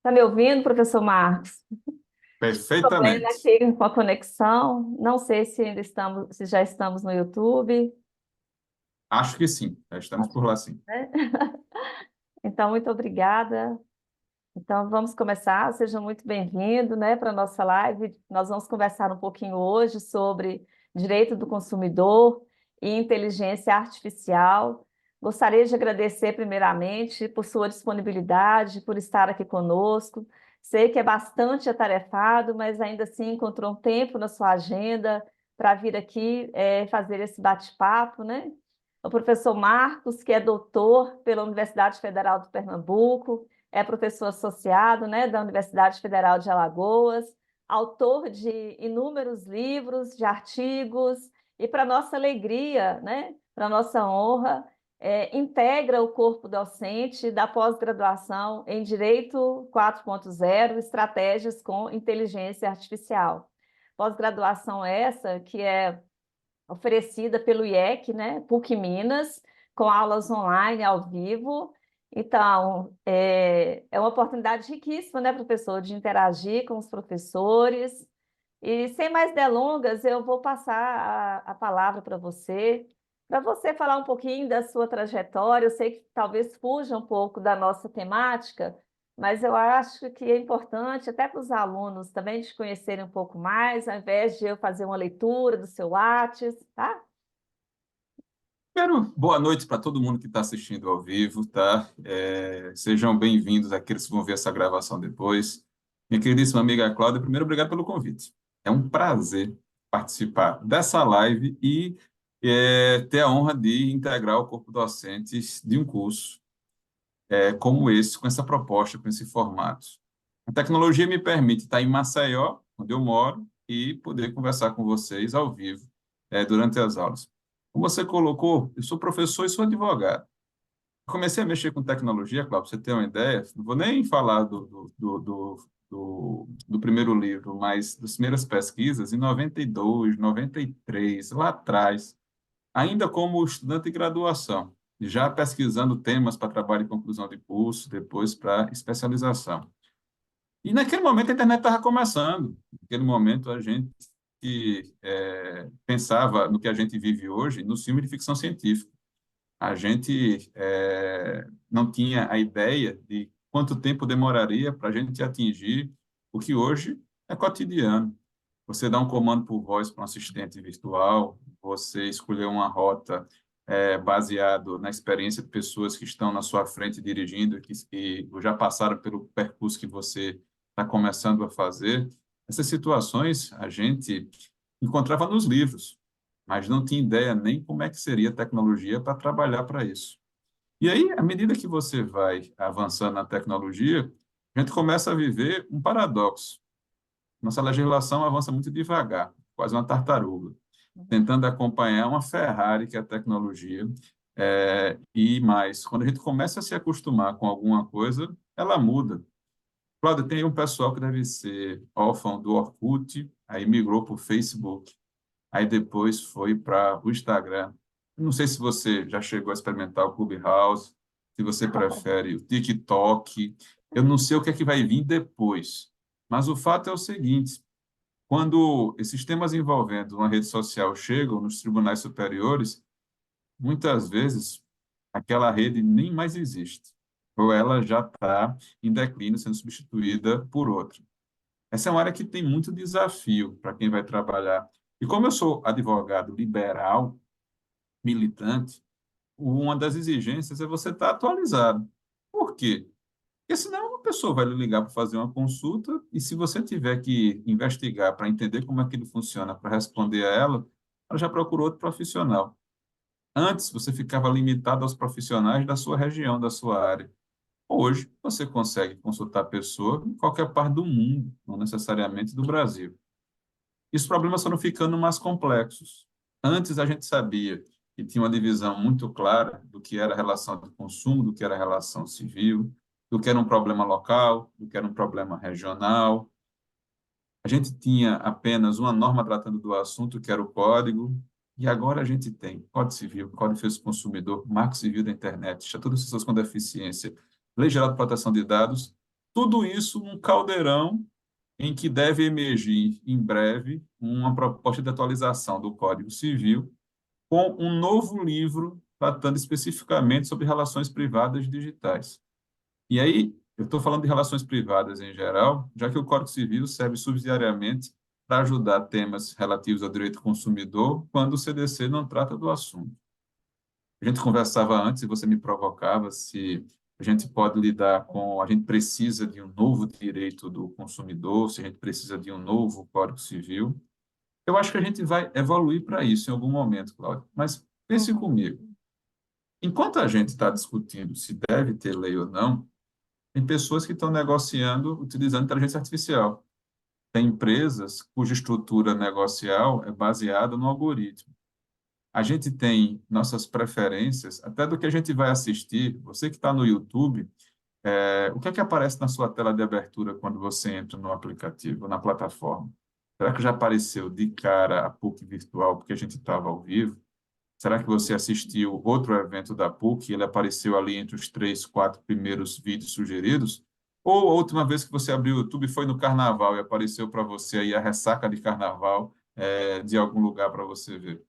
Está me ouvindo, professor Marcos? Problema Perfeitamente. aqui com a conexão. Não sei se ainda estamos, se já estamos no YouTube, Acho que sim. Já estamos por lá, sim. né? Então, muito obrigada. Então, vamos começar. Seja muito bem-vindo, né, para a nossa live. Nós vamos conversar um pouquinho hoje sobre direito do consumidor e inteligência artificial. Gostaria de agradecer, primeiramente, por sua disponibilidade, por estar aqui conosco. Sei que é bastante atarefado, mas ainda assim encontrou um tempo na sua agenda para vir aqui, fazer esse bate-papo, né? O professor Marcos, que é doutor pela Universidade Federal do Pernambuco, é professor associado, né, da Universidade Federal de Alagoas, autor de inúmeros livros, de artigos, e para nossa alegria, né, para nossa honra, integra o corpo docente da pós-graduação em Direito 4.0, Estratégias com Inteligência Artificial. Pós-graduação essa que é oferecida pelo IEC, né, PUC Minas, com aulas online, ao vivo. Então, é uma oportunidade riquíssima, né, professor, de interagir com os professores. E sem mais delongas, eu vou passar a palavra para você falar um pouquinho da sua trajetória. Eu sei que talvez fuja um pouco da nossa temática, mas eu acho que é importante até para os alunos também te conhecerem um pouco mais, ao invés de eu fazer uma leitura do seu Lattes, tá? Quero boa noite para todo mundo que está assistindo ao vivo, tá? Sejam bem-vindos aqueles que vão ver essa gravação depois. Minha queridíssima amiga Cláudia, primeiro, obrigado pelo convite. É um prazer participar dessa live e ter a honra de integrar o corpo docente de um curso como esse, com essa proposta, com esse formato. A tecnologia me permite estar em Maceió, onde eu moro, e poder conversar com vocês ao vivo, durante as aulas. Como você colocou, eu sou professor e sou advogado. Comecei a mexer com tecnologia, claro, para você ter uma ideia, não vou nem falar do primeiro livro, mas das primeiras pesquisas, em 92, 93, lá atrás, ainda como estudante de graduação, já pesquisando temas para trabalho e conclusão de curso, depois para especialização. E naquele momento a internet estava começando. Naquele momento a gente pensava no que a gente vive hoje no filme de ficção científica. A gente não tinha a ideia de quanto tempo demoraria para a gente atingir o que hoje é cotidiano. Você dá um comando por voz para um assistente virtual, você escolher uma rota baseado na experiência de pessoas que estão na sua frente dirigindo, que já passaram pelo percurso que você está começando a fazer. Essas situações a gente encontrava nos livros, mas não tinha ideia nem como é que seria a tecnologia para trabalhar para isso. E aí, à medida que você vai avançando na tecnologia, a gente começa a viver um paradoxo. Nossa legislação avança muito devagar, quase uma tartaruga, tentando acompanhar uma Ferrari, que é a tecnologia, e mais. Quando a gente começa a se acostumar com alguma coisa, ela muda. Cláudio, tem um pessoal que deve ser órfão do Orkut, aí migrou para o Facebook, aí depois foi para o Instagram. Não sei se você já chegou a experimentar o Clubhouse, se você prefere o TikTok. Eu não sei o que é que vai vir depois. Mas o fato é o seguinte: quando esses temas envolvendo uma rede social chegam nos tribunais superiores, muitas vezes aquela rede nem mais existe, ou ela já está em declínio, sendo substituída por outra. Essa é uma área que tem muito desafio para quem vai trabalhar. E como eu sou advogado liberal, militante, uma das exigências é você estar atualizado. Por quê? Porque senão uma pessoa vai lhe ligar para fazer uma consulta e se você tiver que investigar para entender como aquilo funciona, para responder a ela já procurou outro profissional. Antes, você ficava limitado aos profissionais da sua região, da sua área. Hoje, você consegue consultar a pessoa em qualquer parte do mundo, não necessariamente do Brasil. E os problemas foram ficando mais complexos. Antes, a gente sabia que tinha uma divisão muito clara do que era a relação de consumo, do que era a relação civil, do que era um problema local, do que era um problema regional. A gente tinha apenas uma norma tratando do assunto, que era o código, e agora a gente tem Código Civil, Código de Defesa do Consumidor, Marco Civil da Internet, Estatuto das Pessoas com Deficiência, Lei Geral de Proteção de Dados, Tudo isso num caldeirão em que deve emergir em breve uma proposta de atualização do Código Civil com um novo livro tratando especificamente sobre relações privadas digitais. E aí, eu estou falando de relações privadas em geral, já que o Código Civil serve subsidiariamente para ajudar temas relativos ao direito do consumidor quando o CDC não trata do assunto. A gente conversava antes e você me provocava se a gente pode lidar com, a gente precisa de um novo direito do consumidor, se a gente precisa de um novo Código Civil. Eu acho que a gente vai evoluir para isso em algum momento, Cláudio. Mas pense Uhum. comigo, enquanto a gente está discutindo se deve ter lei ou não, tem pessoas que estão negociando utilizando inteligência artificial. Tem empresas cuja estrutura negocial é baseada no algoritmo. A gente tem nossas preferências, até do que a gente vai assistir. Você que está no YouTube, o que é que aparece na sua tela de abertura quando você entra no aplicativo, na plataforma? Será que já apareceu de cara a PUC virtual porque a gente estava ao vivo? Será que você assistiu outro evento da PUC e ele apareceu ali entre os três, quatro primeiros vídeos sugeridos? Ou a última vez que você abriu o YouTube foi no Carnaval e apareceu para você aí a ressaca de Carnaval, de algum lugar para você ver?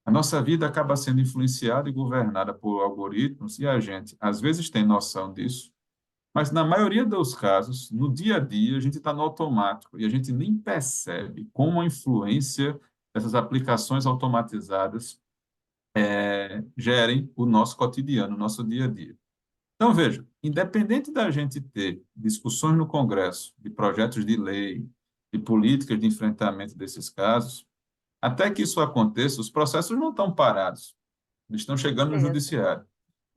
A nossa vida acaba sendo influenciada e governada por algoritmos e a gente, às vezes, tem noção disso, mas na maioria dos casos, no dia a dia, a gente está no automático e a gente nem percebe como a influência dessas aplicações automatizadas gerem o nosso cotidiano, o nosso dia a dia. Então, veja, independente da gente ter discussões no Congresso de projetos de lei, de políticas de enfrentamento desses casos, até que isso aconteça, os processos não estão parados, eles estão chegando no Certeza. judiciário.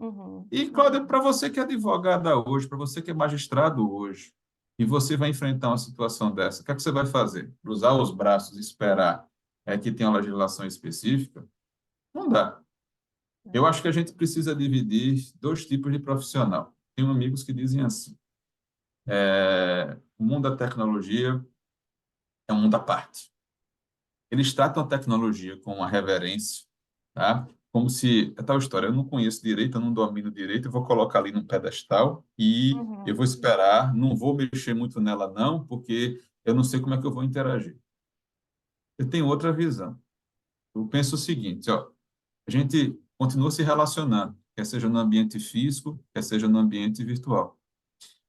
Uhum. E, Cláudia, Uhum. para você que é advogada hoje, para você que é magistrado hoje, e você vai enfrentar uma situação dessa, o que é que você vai fazer? Cruzar os braços e esperar que tenha uma legislação específica? Não dá. Eu acho que a gente precisa dividir dois tipos de profissional. Tenho amigos que dizem assim: o mundo da tecnologia é um mundo à parte. Eles tratam a tecnologia com uma reverência, tá? Como se, é tal história, eu não conheço direito, eu não domino direito, eu vou colocar ali num pedestal e eu vou Uhum. esperar, não vou mexer muito nela não, porque eu não sei como é que eu vou interagir. Eu tenho outra visão. Eu penso o seguinte, ó, a gente continua se relacionando, quer seja no ambiente físico, quer seja no ambiente virtual.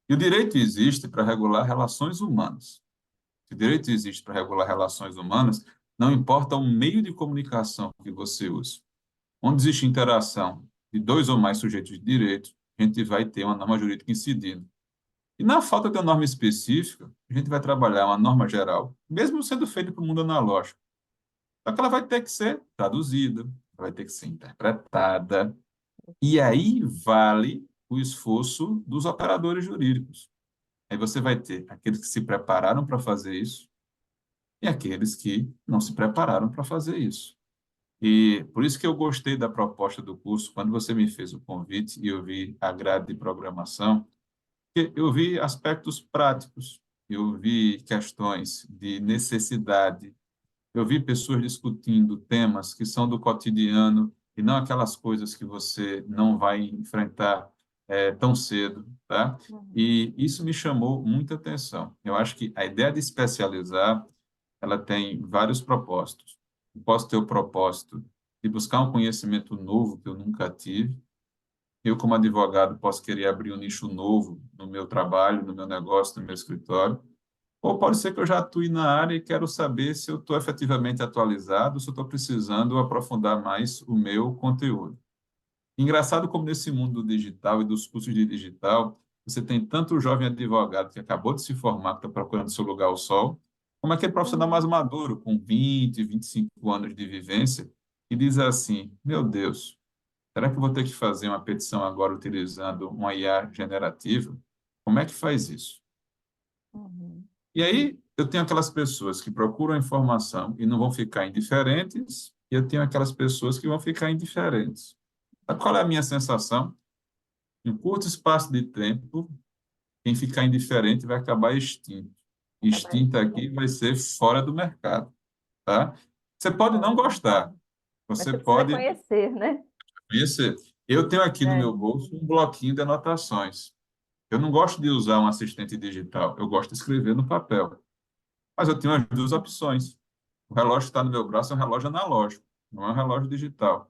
E o direito existe para regular relações humanas. Se o direito existe para regular relações humanas, não importa o meio de comunicação que você use. Onde existe interação de dois ou mais sujeitos de direito, a gente vai ter uma norma jurídica incidindo. E na falta de uma norma específica, a gente vai trabalhar uma norma geral, mesmo sendo feita para o mundo analógico. Só que ela vai ter que ser traduzida, vai ter que ser interpretada, e aí vale o esforço dos operadores jurídicos. Aí você vai ter aqueles que se prepararam para fazer isso e aqueles que não se prepararam para fazer isso. E por isso que eu gostei da proposta do curso, quando você me fez o convite e eu vi a grade de programação, porque eu vi aspectos práticos, eu vi questões de necessidade, eu vi pessoas discutindo temas que são do cotidiano e não aquelas coisas que você não vai enfrentar tão cedo, tá? Uhum. E isso me chamou muita atenção. Eu acho que a ideia de especializar, ela tem vários propósitos. Eu posso ter o propósito de buscar um conhecimento novo que eu nunca tive. Eu, como advogado, posso querer abrir um nicho novo no meu trabalho, no meu negócio, no meu escritório. Ou pode ser que eu já atue na área e quero saber se eu estou efetivamente atualizado, se eu estou precisando aprofundar mais o meu conteúdo. Engraçado como nesse mundo digital e dos cursos de digital, você tem tanto o jovem advogado que acabou de se formar, que está procurando seu lugar ao sol, como aquele profissional mais Uhum. maduro, com 20, 25 anos de vivência, que diz assim: meu Deus, será que eu vou ter que fazer uma petição agora utilizando uma IA generativa? Como é que faz isso? Uhum. E aí, eu tenho aquelas pessoas que procuram informação e não vão ficar indiferentes, e eu tenho aquelas pessoas que vão ficar indiferentes. Sabe qual é a minha sensação? Em um curto espaço de tempo, quem ficar indiferente vai acabar extinto. Acabar Extinto isso. aqui vai ser fora do mercado, tá? Você pode não Concordo. gostar, Mas você você precisa pode conhecer, né? conhecer. Eu tenho aqui no É. meu bolso um bloquinho de anotações. Eu não gosto de usar um assistente digital, eu gosto de escrever no papel. Mas eu tenho as duas opções. O relógio que está no meu braço é um relógio analógico, não é um relógio digital.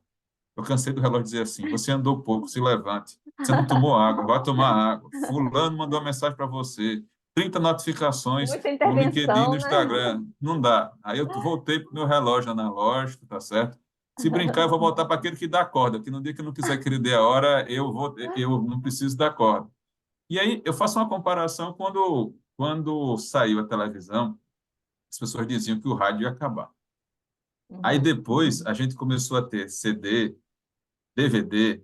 Eu cansei do relógio dizer assim: você andou pouco, se levante. Você não tomou água, vai tomar água. Fulano mandou uma mensagem para você. 30 notificações Muita no LinkedIn, no intervenção, né? Instagram. Não dá. Aí eu voltei para o meu relógio analógico, tá certo? Se brincar, eu vou voltar para aquele que dá corda, que no dia que eu não quiser que ele dê a hora, eu não preciso dar corda. E aí eu faço uma comparação quando saiu a televisão, as pessoas diziam que o rádio ia acabar. Aí Uhum. depois a gente começou a ter CD, DVD,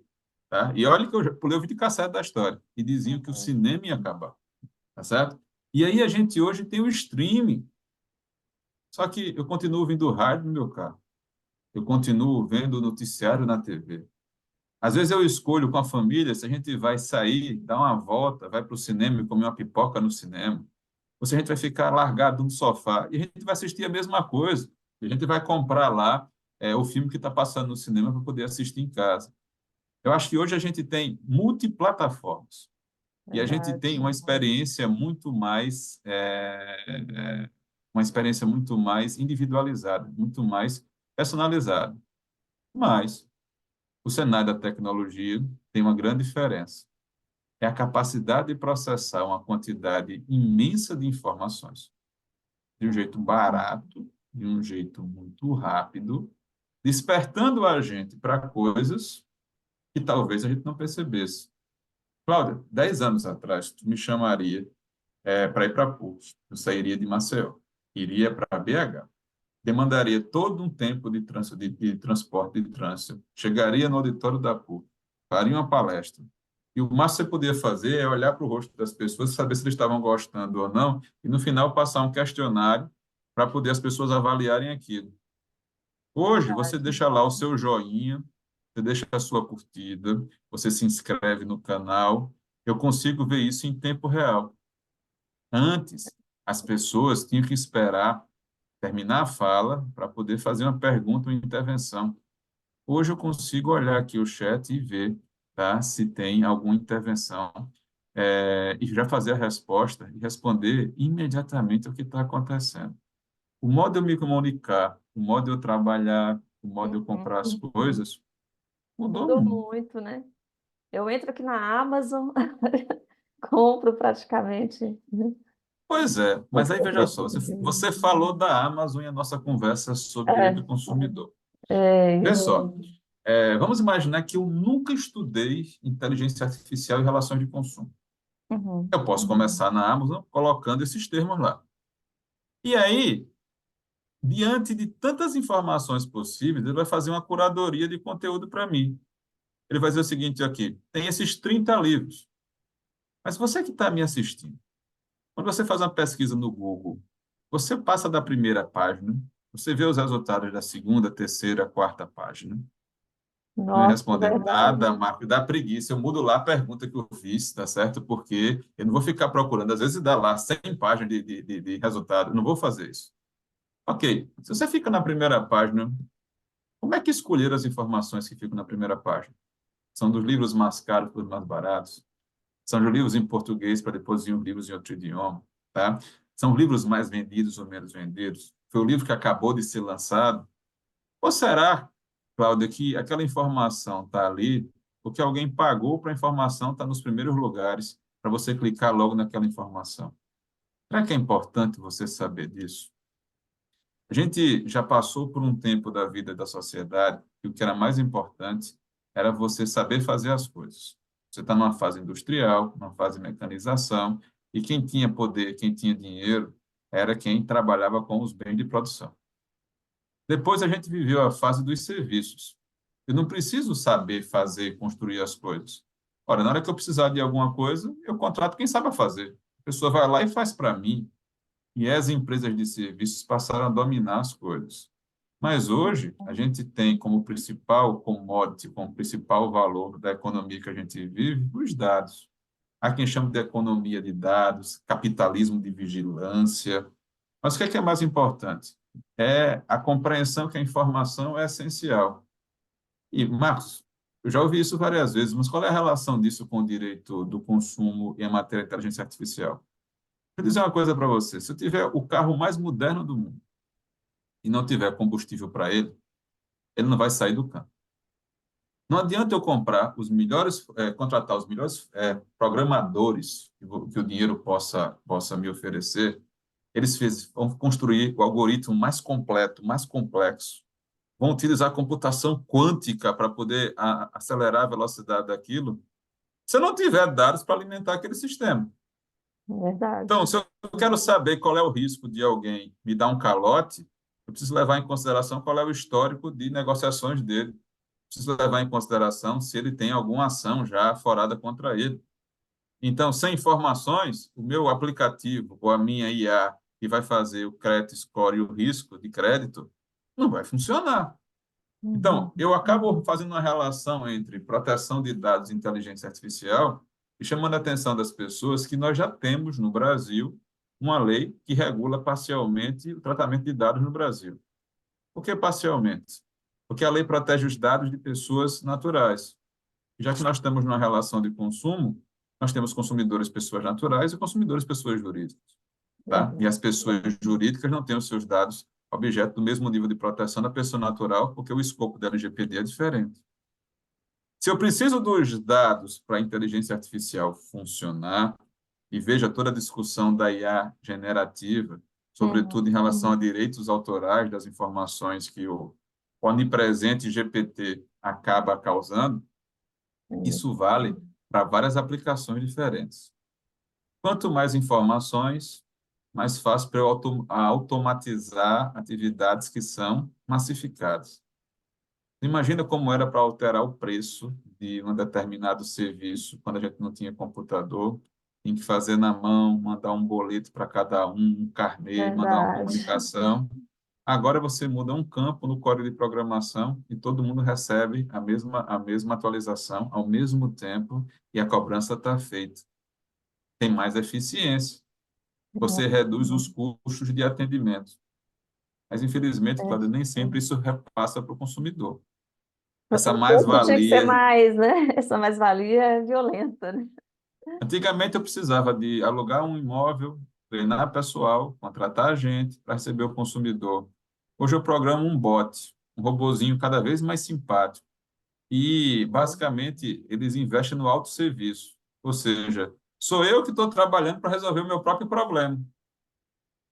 tá? E olha que eu já pulei o videocassete da história, e diziam que o Uhum. cinema ia acabar, tá certo? E aí a gente hoje tem o streaming, só que eu continuo ouvindo o rádio no meu carro, eu continuo vendo o noticiário na TV. Às vezes eu escolho com a família se a gente vai sair, dar uma volta, vai para o cinema e comer uma pipoca no cinema, ou se a gente vai ficar largado no sofá e a gente vai assistir a mesma coisa. A gente vai comprar lá o filme que está passando no cinema para poder assistir em casa. Eu acho que hoje a gente tem multiplataformas e a gente Verdade. tem uma experiência muito mais individualizada, muito mais personalizada. Mas o cenário da tecnologia tem uma grande diferença. É a capacidade de processar uma quantidade imensa de informações de um jeito barato, de um jeito muito rápido, despertando a gente para coisas que talvez a gente não percebesse. Cláudia, 10 anos atrás, tu me chamaria para ir para PUC. Eu sairia de Maceió, iria para BH. Demandaria todo um tempo de transporte, de trânsito. Chegaria no auditório da PUC, faria uma palestra. E o máximo que você podia fazer é olhar para o rosto das pessoas, saber se eles estavam gostando ou não, e no final passar um questionário para poder as pessoas avaliarem aquilo. Hoje, você Verdade. deixa lá o seu joinha, você deixa a sua curtida, você se inscreve no canal. Eu consigo ver isso em tempo real. Antes, as pessoas tinham que esperar terminar a fala para poder fazer uma pergunta ou intervenção. Hoje eu consigo olhar aqui o chat e ver, tá, se tem alguma intervenção, e já fazer a resposta e responder imediatamente o que está acontecendo. O modo de eu me comunicar, o modo de eu trabalhar, o modo de eu comprar as Uhum. coisas, mudou Mudou muito. muito, né? Eu entro aqui na Amazon, compro praticamente. Pois é, mas aí veja só, você falou da Amazon e a nossa conversa sobre direito do É, consumidor. Vê é, só, vamos imaginar que eu nunca estudei inteligência artificial e relações de consumo. uhum. Eu posso começar na Amazon colocando esses termos lá. E aí, diante de tantas informações possíveis, ele vai fazer uma curadoria de conteúdo para mim. Ele vai dizer o seguinte aqui: tem esses 30 livros. Mas você que está me assistindo, quando você faz uma pesquisa no Google, você passa da primeira página, você vê os resultados da segunda, terceira, quarta página. Não ia Nossa, responder verdade. nada, Marco, dá preguiça. Eu mudo lá a pergunta que eu fiz, tá certo? Porque eu não vou ficar procurando. Às vezes dá lá 100 páginas de resultado. Eu não vou fazer isso. Ok, se você fica na primeira página, como é que escolher as informações que ficam na primeira página? São dos livros mais caros para os mais baratos? São os livros em português para depois vir os livros em outro idioma, tá? São livros mais vendidos ou menos vendidos? Foi o livro que acabou de ser lançado? Ou será, Cláudia, que aquela informação está ali porque alguém pagou para a informação estar nos primeiros lugares para você clicar logo naquela informação? Será que é importante você saber disso? A gente já passou por um tempo da vida da sociedade que o que era mais importante era você saber fazer as coisas. Você está numa fase industrial, numa fase de mecanização, e quem tinha poder, quem tinha dinheiro, era quem trabalhava com os bens de produção. Depois a gente viveu a fase dos serviços. Eu não preciso saber fazer, construir as coisas. Ora, na hora que eu precisar de alguma coisa, eu contrato quem sabe fazer. A pessoa vai lá e faz para mim. E as empresas de serviços passaram a dominar as coisas. Mas hoje, a gente tem como principal commodity, como principal valor da economia que a gente vive, os dados. Há quem chama de economia de dados, capitalismo de vigilância. Mas o que é mais importante? É a compreensão que a informação é essencial. E, Marcos, Eu já ouvi isso várias vezes, mas qual é a relação disso com o direito do consumo e a matéria de inteligência artificial? Vou dizer uma coisa para você. Se eu tiver o carro mais moderno do mundo e não tiver combustível para ele não vai sair do campo. Não adianta eu comprar os melhores, contratar os melhores programadores que o dinheiro possa me oferecer. Vão construir o algoritmo mais completo, mais complexo. Vão utilizar computação quântica para poder acelerar a velocidade daquilo. Se eu não tiver dados para alimentar aquele sistema. É verdade. Então, se eu quero saber qual é o risco de alguém me dar um calote, eu preciso levar em consideração qual é o histórico de negociações dele. Preciso levar em consideração se ele tem alguma ação já forada contra ele. Então, sem informações, o meu aplicativo ou a minha IA que vai fazer o credit score e o risco de crédito não vai funcionar. Uhum. Então, eu acabo fazendo uma relação entre proteção de dados e inteligência artificial e chamando a atenção das pessoas que nós já temos no Brasil uma lei que regula parcialmente o tratamento de dados no Brasil. Por que parcialmente? Porque a lei protege os dados de pessoas naturais. Já que nós estamos numa relação de consumo, nós temos consumidores pessoas naturais e consumidores pessoas jurídicas, tá? E Verdade. as pessoas jurídicas não têm os seus dados objeto do mesmo nível de proteção da pessoa natural, porque o escopo da LGPD é diferente. Se eu preciso dos dados para a inteligência artificial funcionar, e veja toda a discussão da IA generativa, Uhum. sobretudo em relação a direitos autorais das informações que o onipresente GPT acaba causando, Uhum. isso vale para várias aplicações diferentes. Quanto mais informações, mais fácil para eu automatizar atividades que são massificadas. Imagina como era para alterar o preço de um determinado serviço quando a gente não tinha computador, tinha que fazer na mão, mandar um boleto para cada um carnê, mandar uma Verdade. comunicação. Agora você muda um campo no código de programação e todo mundo recebe a mesma atualização ao mesmo tempo e a cobrança está feita. Tem mais eficiência. Você reduz os custos de atendimento. Mas, infelizmente, É. Cláudia, nem sempre isso repassa para o consumidor. Essa O custo tinha que ser mais-valia. mais, né? Essa mais-valia é violenta, né? Antigamente, eu precisava de alugar um imóvel, treinar pessoal, contratar gente para receber o consumidor. Hoje eu programo um bot, um robozinho cada vez mais simpático. E, basicamente, eles investem no autosserviço. Ou seja, sou eu que estou trabalhando para resolver o meu próprio problema.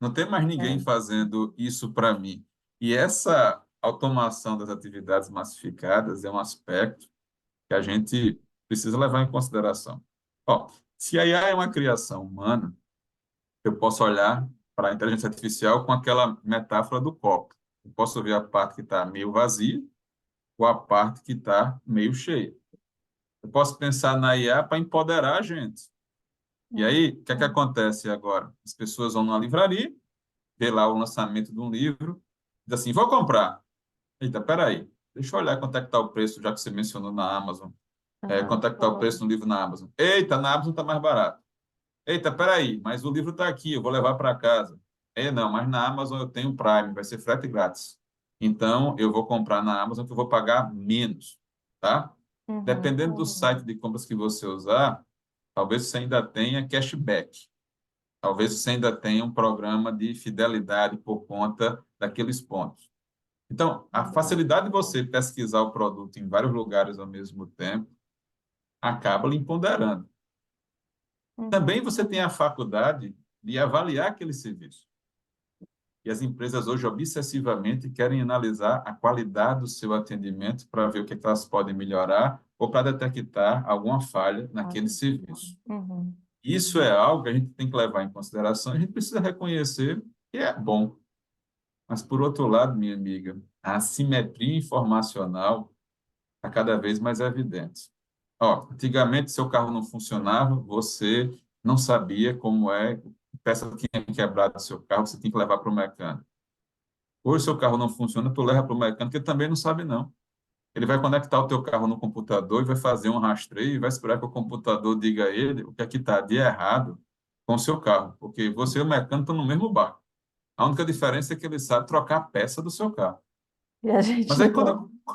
Não tem mais ninguém É. fazendo isso para mim. E essa automação das atividades massificadas é um aspecto que a gente precisa levar em consideração. Ó, se a IA é uma criação humana, eu posso olhar para a inteligência artificial com aquela metáfora do copo. Eu posso ver a parte que está meio vazia ou a parte que está meio cheia. Eu posso pensar na IA para empoderar a gente. E Uhum. aí, o que é que acontece agora? As pessoas vão numa livraria, vê lá o lançamento de um livro, diz assim, vou comprar. Eita, peraí, deixa eu olhar quanto é que está o preço, já que você mencionou na Amazon. Aham. Quanto é que está o preço do livro na Amazon? Eita, na Amazon está mais barato. Eita, peraí, mas o livro está aqui, eu vou levar para casa. Não, mas na Amazon eu tenho Prime, vai ser frete grátis. Então, eu vou comprar na Amazon que eu vou pagar menos, tá? Uhum. Dependendo do site de compras que você usar, talvez você ainda tenha cashback. Talvez você ainda tenha um programa de fidelidade por conta daqueles pontos. Então, a Verdade. facilidade de você pesquisar o produto em vários lugares ao mesmo tempo acaba lhe empoderando. Uhum. Também você tem a faculdade de avaliar aquele serviço. E as empresas hoje obsessivamente querem analisar a qualidade do seu atendimento para ver o que é que elas podem melhorar ou para detectar alguma falha naquele serviço. Uhum. Isso é algo que a gente tem que levar em consideração. A gente precisa reconhecer que é bom. Mas, por outro lado, minha amiga, a assimetria informacional está cada vez mais evidente. Ó, antigamente, seu carro não funcionava, você não sabia como é, peça tinha quebrado do seu carro, você tinha que levar para o mecânico. Hoje, seu carro não funciona, tu leva para o mecânico, ele também não sabe, não. Ele vai conectar o teu carro no computador e vai fazer um rastreio e vai esperar que o computador diga a ele o que é que está de errado com o seu carro, porque você e o mecânico estão no mesmo barco. A única diferença é que ele sabe trocar a peça do seu carro. E a gente Mas aí, quando, não.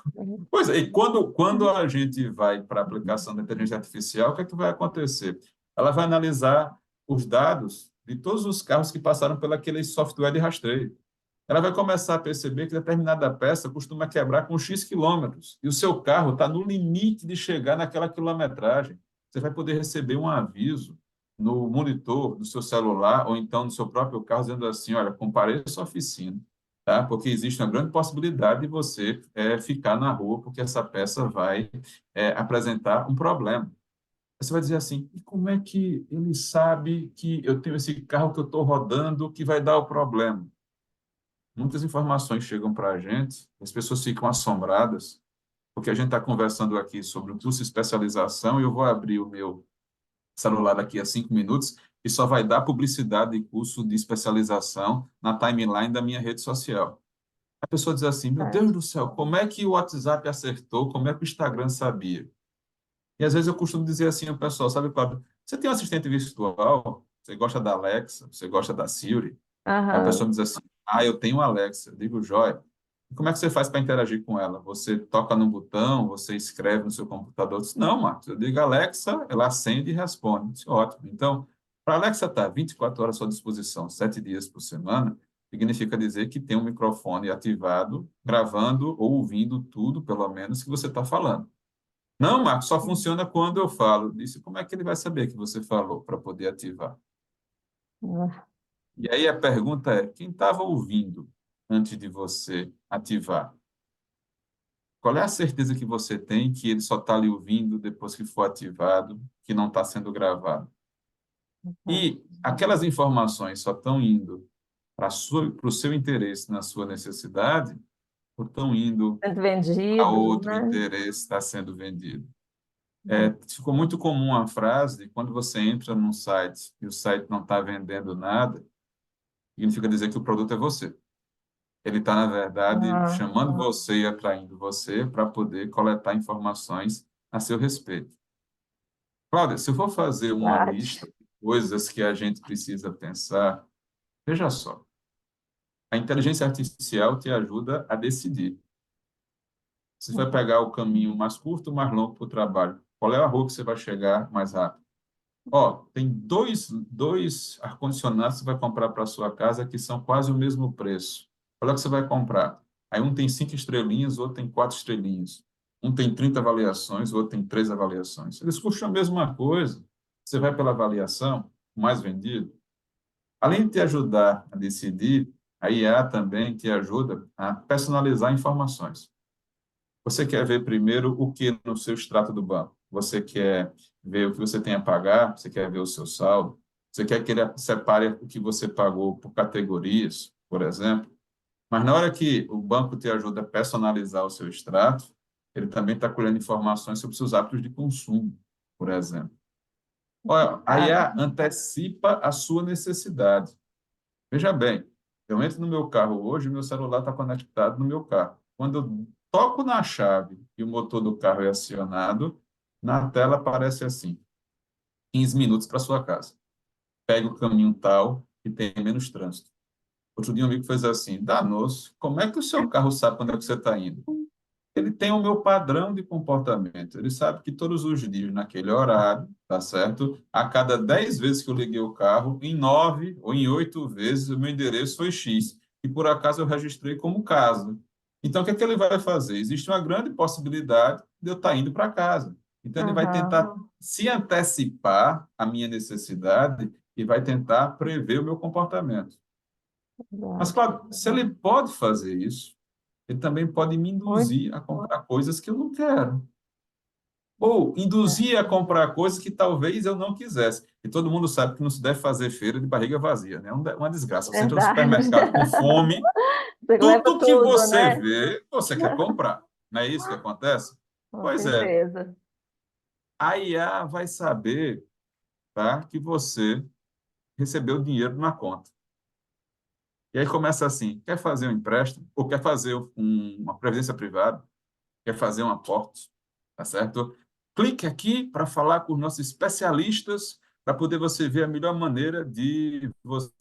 Pois é, e quando a gente vai para a aplicação da inteligência artificial, o que é que vai acontecer? Ela vai analisar os dados de todos os carros que passaram pelo aquele software de rastreio. Ela vai começar a perceber que determinada peça costuma quebrar com X quilômetros, e o seu carro está no limite de chegar naquela quilometragem. Você vai poder receber um aviso no monitor do seu celular ou então no seu próprio carro, dizendo assim, olha, compareça à oficina, tá? Porque existe uma grande possibilidade de você ficar na rua, porque essa peça vai apresentar um problema. Você vai dizer assim, e como é que ele sabe que eu tenho esse carro que eu estou rodando que vai dar o problema? Muitas informações chegam para a gente, as pessoas ficam assombradas, porque a gente está conversando aqui sobre o curso de especialização e eu vou abrir o meu celular daqui a 5 minutos e só vai dar publicidade de curso de especialização na timeline da minha rede social. A pessoa diz assim, meu Deus Certo. do céu, como é que o WhatsApp acertou? Como é que o Instagram sabia? E às vezes eu costumo dizer assim ao pessoal, sabe, Cláudio, você tem um assistente virtual? Você gosta da Alexa? Você gosta da Siri? Aí a pessoa Aham. me diz assim, eu tenho uma Alexa. Eu digo, joia. E como é que você faz para interagir com ela? Você toca no botão, você escreve no seu computador? Eu disse, não, Marcos. Eu digo, Alexa, ela acende e responde. Eu disse, ótimo. Então, para a Alexa estar 24 horas à sua disposição, 7 dias por semana, significa dizer que tem um microfone ativado, gravando ou ouvindo tudo, pelo menos, que você está falando. Não, Marcos, só funciona quando eu falo. Eu disse, como é que ele vai saber que você falou para poder ativar? E aí a pergunta é: quem estava ouvindo antes de você ativar? Qual é a certeza que você tem que ele só está ali ouvindo depois que for ativado, que não está sendo gravado? E aquelas informações só estão indo para o seu interesse na sua necessidade ou estão indo Sendo a vendido, outro né? interesse está sendo vendido? Ficou muito comum a frase de quando você entra num site e o site não está vendendo nada, significa dizer que o produto é você. Ele está, na verdade, Ah, chamando você e atraindo você para poder coletar informações a seu respeito. Cláudia, se eu for fazer uma verdade. lista de coisas que a gente precisa pensar, veja só, a inteligência artificial te ajuda a decidir. Você vai pegar o caminho mais curto ou mais longo para o trabalho. Qual é a rua que você vai chegar mais rápido? Ó, tem dois ar-condicionados que você vai comprar para a sua casa que são quase o mesmo preço. Qual é que você vai comprar? Aí um tem 5 estrelinhas, o outro tem 4 estrelinhas. Um tem 30 avaliações, o outro tem 3 avaliações. Eles custam a mesma coisa. Você vai pela avaliação, o mais vendido. Além de te ajudar a decidir, a IA também te ajuda a personalizar informações. Você quer ver primeiro o que no seu extrato do banco? Você quer ver o que você tem a pagar? Você quer ver o seu saldo? Você quer que ele separe o que você pagou por categorias, por exemplo? Mas na hora que o banco te ajuda a personalizar o seu extrato, ele também está colhendo informações sobre seus hábitos de consumo, por exemplo. Olha, a Ah, IA antecipa a sua necessidade. Veja bem, eu entro no meu carro hoje, meu celular está conectado no meu carro. Quando eu toco na chave e o motor do carro é acionado, na tela aparece assim: 15 minutos para sua casa. Pega o caminho tal e tem menos trânsito. Outro dia um amigo fez assim: Danos, como é que o seu carro sabe quando é que você está indo? Ele tem o meu padrão de comportamento. Ele sabe que todos os dias, naquele horário, tá certo? A cada 10 vezes que eu liguei o carro, em 9 ou em 8 vezes, o meu endereço foi X. E por acaso eu registrei como casa. Então, o que é que ele vai fazer? Existe uma grande possibilidade de eu estar indo para casa. Então, ele vai aham, tentar se antecipar à minha necessidade e vai tentar prever o meu comportamento. Mas, verdade. claro, se ele pode fazer isso, ele também pode me Muito, induzir a comprar coisas que eu não quero. Ou induzir a comprar coisas que talvez eu não quisesse. E todo mundo sabe que não se deve fazer feira de barriga vazia, né? Uma desgraça. Você entra no verdade. supermercado com fome, Você leva tudo que tudo, você né? vê, você quer comprar. Não é isso que acontece? Com Pois é. certeza. A IA vai saber, tá, que você recebeu dinheiro na conta. E aí começa assim, quer fazer um empréstimo? Ou quer fazer uma previdência privada? Quer fazer um aporte, tá certo? Clique aqui para falar com os nossos especialistas para poder você ver a melhor maneira de você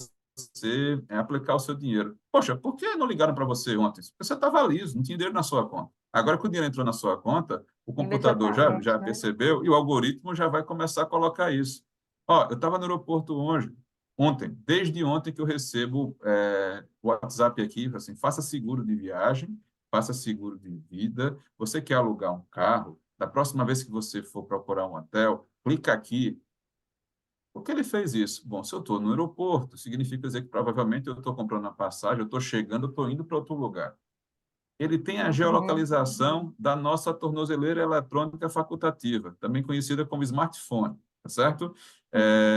aplicar o seu dinheiro. Poxa, por que não ligaram para você ontem? Porque você estava liso, não tinha dinheiro na sua conta. Agora que o dinheiro entrou na sua conta, o computador Imediatamente, já né? percebeu e o algoritmo já vai começar a colocar isso. Ó, eu estava no aeroporto ontem, desde ontem que eu recebo o WhatsApp aqui, assim, faça seguro de viagem, faça seguro de vida. Você quer alugar um carro? Da próxima vez que você for procurar um hotel, clica aqui. Por que ele fez isso? Bom, se eu estou no aeroporto, significa dizer que provavelmente eu estou comprando a passagem, eu estou chegando, eu estou indo para outro lugar. Ele tem a Uhum. geolocalização da nossa tornozeleira eletrônica facultativa, também conhecida como smartphone, tá certo?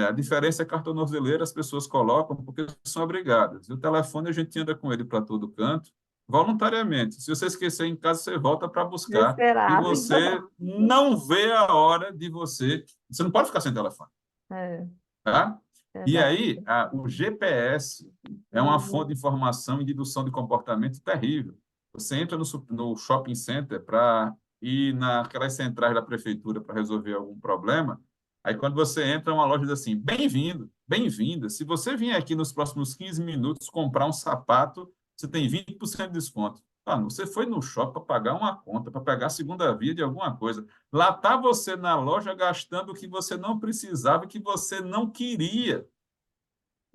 A diferença é que a tornozeleira as pessoas colocam porque são obrigadas. E o telefone a gente anda com ele para todo canto, voluntariamente. Se você esquecer em casa, você volta para buscar e Desesperado. você não vê a hora de você. Você não pode ficar sem telefone, É, tá? E verdade. aí, o GPS é uma fonte de Uhum. informação e de indução de comportamento terrível. Você entra no shopping center para ir naquelas centrais da prefeitura para resolver algum problema. Aí, quando você entra, uma loja diz assim: bem-vindo, bem-vinda. Se você vier aqui nos próximos 15 minutos comprar um sapato, você tem 20% de desconto. Ah, você foi no shopping para pagar uma conta, para pegar a segunda via de alguma coisa. Lá está você na loja gastando o que você não precisava e que você não queria.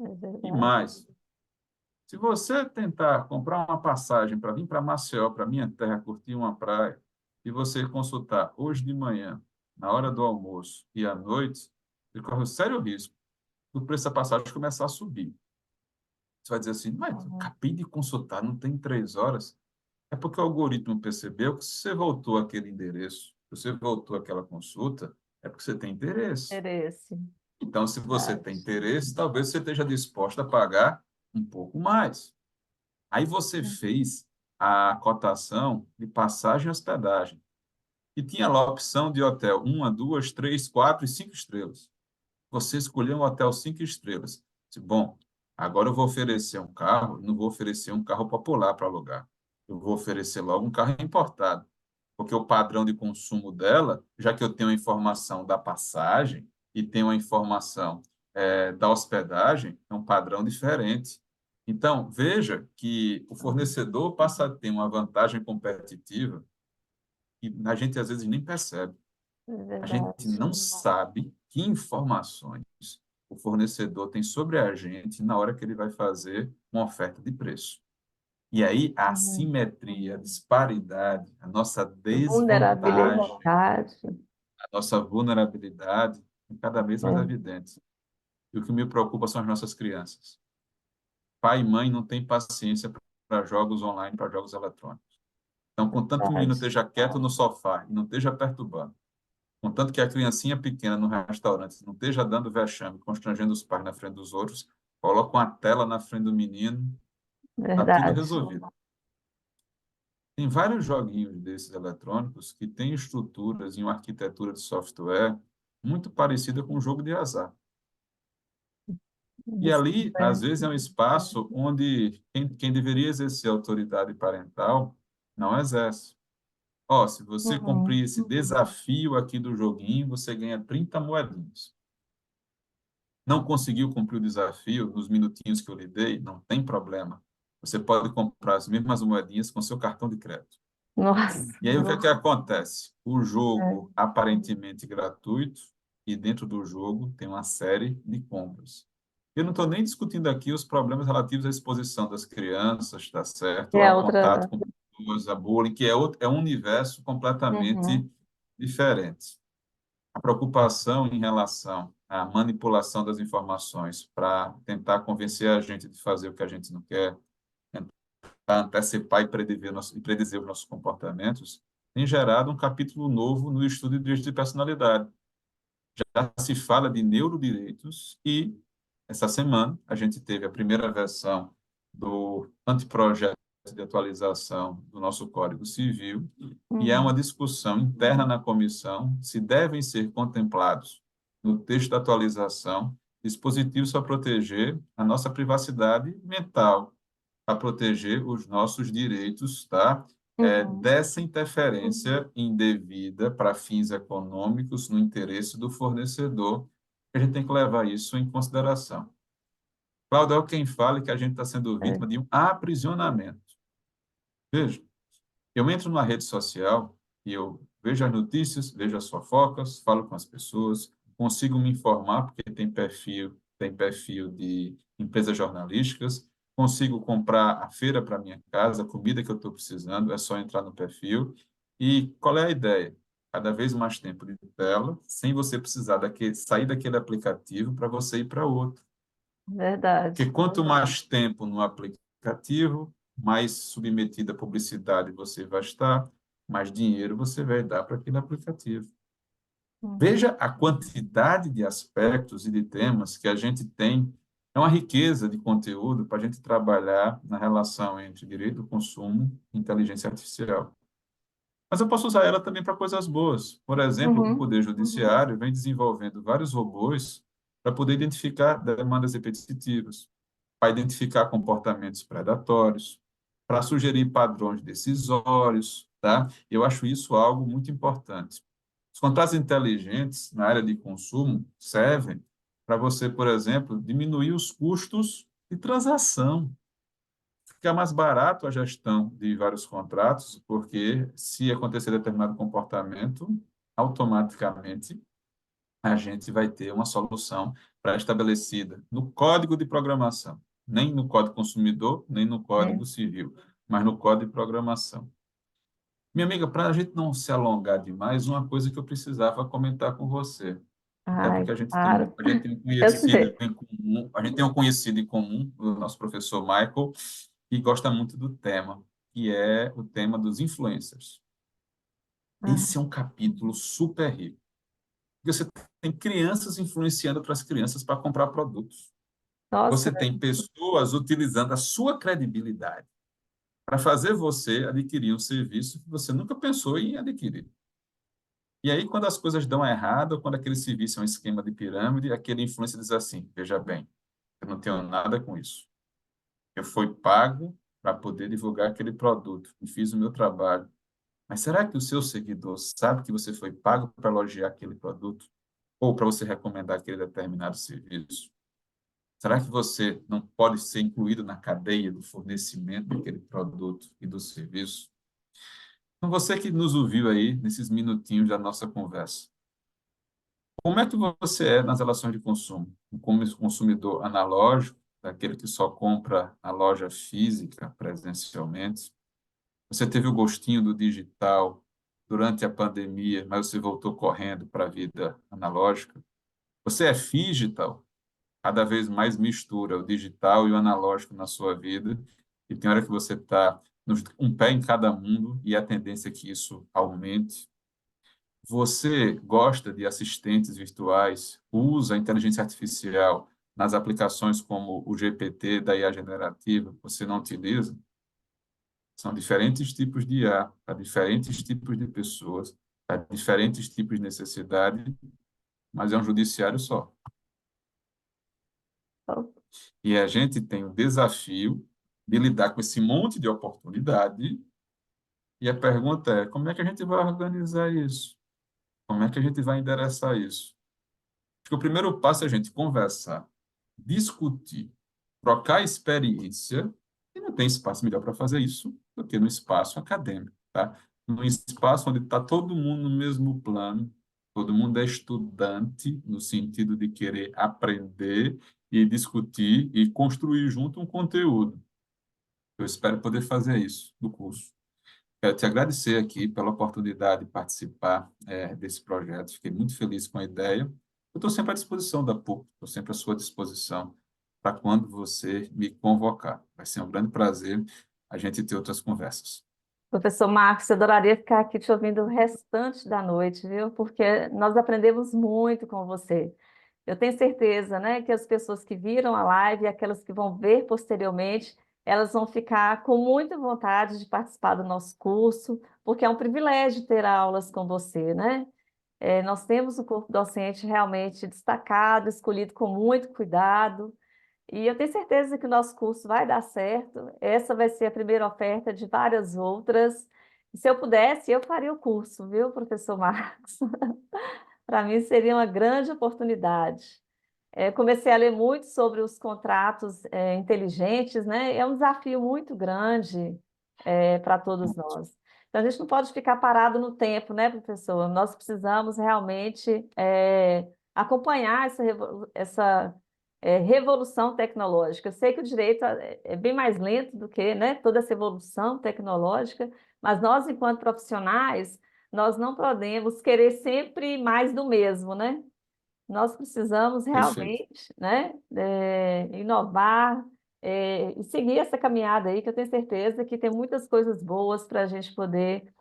É E verdade. mais, se você tentar comprar uma passagem para vir para Maceió, para minha terra, curtir uma praia, e você consultar hoje de manhã, na hora do almoço e à noite, você corre o sério risco do preço da passagem começar a subir. Você vai dizer assim, mas eu Uhum. acabei de consultar, não tem 3 horas. É porque o algoritmo percebeu que se você voltou àquele endereço, se você voltou àquela consulta, é porque você tem interesse. Interesse. Então, se você Verdade. tem interesse, talvez você esteja disposto a pagar um pouco mais. Aí você fez a cotação de passagem e hospedagem. E tinha lá a opção de hotel uma, duas, três, quatro e 5 estrelas. Você escolheu um hotel 5 estrelas. Disse, bom, agora eu vou oferecer um carro, não vou oferecer um carro popular para alugar. Eu vou oferecer logo um carro importado, porque o padrão de consumo dela, já que eu tenho a informação da passagem e tenho a informação da hospedagem, é um padrão diferente. Então, veja que o fornecedor passa a ter uma vantagem competitiva e a gente às vezes nem percebe. É A verdade. gente não sabe que informações o fornecedor tem sobre a gente na hora que ele vai fazer uma oferta de preço. E aí a Uhum. assimetria, a disparidade, a nossa desvantagem, Vulnerabilidade. a nossa vulnerabilidade é cada vez mais É. evidente. E o que me preocupa são as nossas crianças. Pai e mãe não têm paciência para jogos online, para jogos eletrônicos. Então, contanto que o menino Verdade. esteja quieto no sofá e não esteja perturbando, contanto que a criancinha pequena no restaurante não esteja dando vexame, constrangendo os pais na frente dos outros, coloca uma tela na frente do menino, está tudo Verdade. resolvido. Tem vários joguinhos desses eletrônicos que têm estruturas e uma arquitetura de software muito parecida com um jogo de azar. E Isso ali, às é. vezes, é um espaço onde quem deveria exercer autoridade parental não exerce. Ó, se você Uhum. cumprir esse desafio aqui do joguinho, você ganha 30 moedinhas. Não conseguiu cumprir o desafio nos minutinhos que eu lhe dei? Não tem problema. Você pode comprar as mesmas moedinhas com seu cartão de crédito. Nossa. E aí o que é que acontece? O É. jogo aparentemente gratuito e dentro do jogo tem uma série de compras. Eu não estou nem discutindo aqui os problemas relativos à exposição das crianças, tá certo? É a Ao contato outra. com pessoas, a bullying, que é um universo completamente Uhum. diferente. A preocupação em relação à manipulação das informações para tentar convencer a gente de fazer o que a gente não quer, tentar antecipar e predizer os nossos comportamentos, tem gerado um capítulo novo no estudo de direitos de personalidade. Já se fala de neurodireitos e, essa semana, a gente teve a primeira versão do anteprojeto de atualização do nosso Código Civil, e é Uhum. uma discussão interna na comissão se devem ser contemplados no texto da atualização dispositivos para proteger a nossa privacidade mental, para proteger os nossos direitos, tá? Uhum. Dessa interferência indevida para fins econômicos no interesse do fornecedor, a gente tem que levar isso em consideração. Cláudio é quem fala que a gente está sendo É. vítima de um aprisionamento. Veja, Eu entro numa rede social e eu vejo as notícias, vejo as fofocas, falo com as pessoas, consigo me informar, porque tem perfil de empresas jornalísticas, consigo comprar a feira para minha casa, a comida que eu estou precisando, é só entrar no perfil. E qual é a ideia? Cada vez mais tempo de tela, sem você precisar sair daquele aplicativo para você ir para outro. Porque Verdade. quanto mais tempo no aplicativo, mais submetida à publicidade você vai estar, mais dinheiro você vai dar para aquele aplicativo. Uhum. Veja a quantidade de aspectos e de temas que a gente tem. É uma riqueza de conteúdo para a gente trabalhar na relação entre direito do consumo e inteligência artificial. Mas eu posso usar ela também para coisas boas. Por exemplo, o Uhum. Poder Judiciário vem desenvolvendo vários robôs para poder identificar demandas repetitivas, para identificar comportamentos predatórios, para sugerir padrões decisórios, tá? Eu acho isso algo muito importante. Os contratos inteligentes na área de consumo servem para você, por exemplo, diminuir os custos de transação. Fica mais barato a gestão de vários contratos, porque se acontecer determinado comportamento, automaticamente a gente vai ter uma solução pré-estabelecida no código de programação, nem no código consumidor, nem no É. código civil, mas no código de programação. Minha amiga, para a gente não se alongar demais, uma coisa que eu precisava comentar com você, até Ai, porque claro. a gente tem um Eu conhecido sei. em comum, a gente tem um conhecido em comum, o nosso professor Michael, que gosta muito do tema, que é o tema dos influencers. Ah, Esse é um capítulo super rico. Porque você tem crianças influenciando outras crianças para comprar produtos. nossa, Você tem pessoas utilizando a sua credibilidade para fazer você adquirir um serviço que você nunca pensou em adquirir. E aí, quando as coisas dão errado, quando aquele serviço é um esquema de pirâmide, aquele influencer diz assim: veja bem, eu não tenho nada com isso. Eu fui pago para poder divulgar aquele produto e fiz o meu trabalho. Mas será que o seu seguidor sabe que você foi pago para elogiar aquele produto ou para você recomendar aquele determinado serviço? Será que você não pode ser incluído na cadeia do fornecimento daquele produto e do serviço? Então, você que nos ouviu aí nesses minutinhos da nossa conversa, como é que você é nas relações de consumo? Como consumidor analógico, daquele que só compra na loja física, presencialmente? Você teve o gostinho do digital durante a pandemia, mas você voltou correndo para a vida analógica? Você é digital, cada vez mais mistura o digital e o analógico na sua vida, e tem hora que você está um pé em cada mundo e a tendência é que isso aumente. Você gosta de assistentes virtuais, usa a inteligência artificial nas aplicações como o GPT da IA generativa, você não utiliza? São diferentes tipos de IA, para diferentes tipos de pessoas, para diferentes tipos de necessidade, mas é um judiciário só. E a gente tem o desafio de lidar com esse monte de oportunidade, e a pergunta é, como é que a gente vai organizar isso? Como é que a gente vai endereçar isso? Acho que o primeiro passo é a gente conversar, discutir, trocar experiência, e não tem espaço melhor para fazer isso do que no espaço acadêmico, tá? Num espaço onde está todo mundo no mesmo plano, todo mundo é estudante, no sentido de querer aprender e discutir e construir junto um conteúdo. Eu espero poder fazer isso no curso. Quero te agradecer aqui pela oportunidade de participar desse projeto. Fiquei muito feliz com a ideia. Eu estou sempre à disposição da PUC, estou sempre à sua disposição para quando você me convocar. Vai ser um grande prazer a gente ter outras conversas. professor Marcos, eu adoraria ficar aqui te ouvindo o restante da noite, viu? Porque nós aprendemos muito com você. Eu tenho certeza, né, que as pessoas que viram a live e aquelas que vão ver posteriormente, elas vão ficar com muita vontade de participar do nosso curso, porque é um privilégio ter aulas com você, né? Nós temos um corpo docente realmente destacado, escolhido com muito cuidado. E eu tenho certeza que o nosso curso vai dar certo. Essa vai ser a primeira oferta de várias outras. E se eu pudesse, eu faria o curso, viu, professor Marcos? Para mim seria uma grande oportunidade. Comecei a ler muito sobre os contratos, inteligentes, né? É um desafio muito grande, para todos nós. Então, a gente não pode ficar parado no tempo, né, professor? Nós precisamos realmente acompanhar essa revolução tecnológica. Eu sei que o direito é bem mais lento do que, né, toda essa evolução tecnológica, mas nós, enquanto profissionais, nós não podemos querer sempre mais do mesmo, né? Nós precisamos Perfeito. realmente, né, inovar, e seguir essa caminhada aí, que eu tenho certeza que tem muitas coisas boas para a gente poder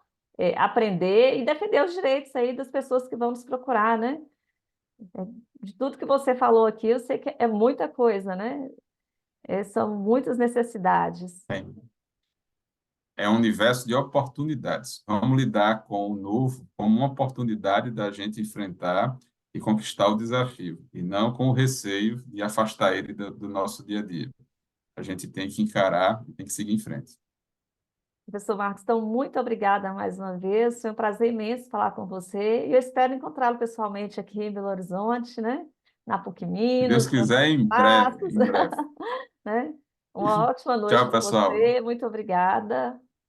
aprender e defender os direitos aí das pessoas que vão nos procurar, né? De tudo que você falou aqui, eu sei que é muita coisa, né? São muitas necessidades. É um universo de oportunidades. Vamos lidar com o novo como uma oportunidade da gente enfrentar e conquistar o desafio, e não com o receio de afastar ele do nosso dia a dia. A gente tem que encarar e tem que seguir em frente. Professor Marcos, então, muito obrigada mais uma vez. Foi um prazer imenso falar com você. E eu espero encontrá-lo pessoalmente aqui em Belo Horizonte, né? Na PUC Se Minas, Deus em outros quiser, em breve, espaços, em breve. né? Uma ótima noite Tchau, para pessoal. você. Muito obrigada.